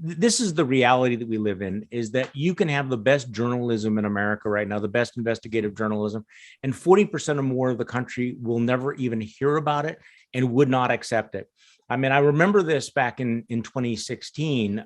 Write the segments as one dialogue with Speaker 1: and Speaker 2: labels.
Speaker 1: this is the reality that we live in, is that you can have the best journalism in America right now, the best investigative journalism, and 40% or more of the country will never even hear about it and would not accept it. I mean, I remember this back in 2016,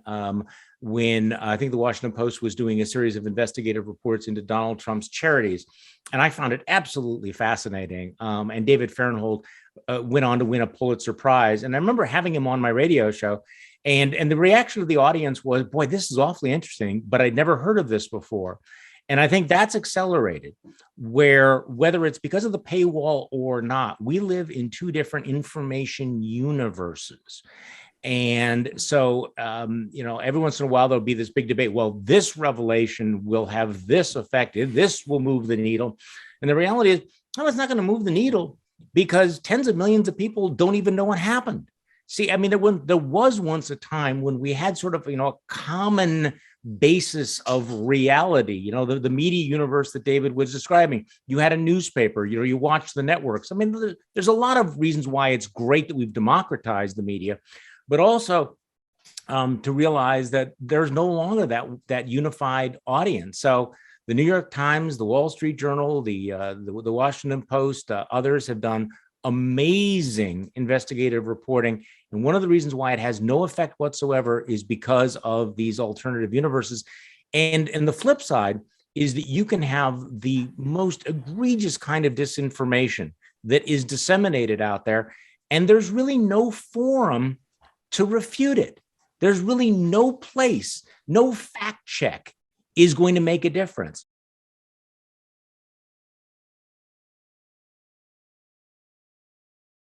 Speaker 1: when I think the Washington Post was doing a series of investigative reports into Donald Trump's charities. And I found it absolutely fascinating. And David Fahrenhold went on to win a Pulitzer Prize. And I remember having him on my radio show. And the reaction of the audience was, boy, this is awfully interesting, but I'd never heard of this before. And I think that's accelerated, where whether it's because of the paywall or not, we live in two different information universes. And so, every once in a while, there'll be this big debate. Well, this revelation will have this effect. This will move the needle. And the reality is, no, it's not going to move the needle, because tens of millions of people don't even know what happened. See, I mean, there was once a time when we had sort of, a common basis of reality, the media universe that David was describing. You had a newspaper, you watched the networks. I mean, there's a lot of reasons why it's great that we've democratized the media, but also to realize that there's no longer that unified audience. So the New York Times, the Wall Street Journal, the Washington Post, others have done amazing investigative reporting. And one of the reasons why it has no effect whatsoever is because of these alternative universes. And the flip side is that you can have the most egregious kind of disinformation that is disseminated out there, and there's really no forum to refute it. There's really no place, no fact check is going to make a difference.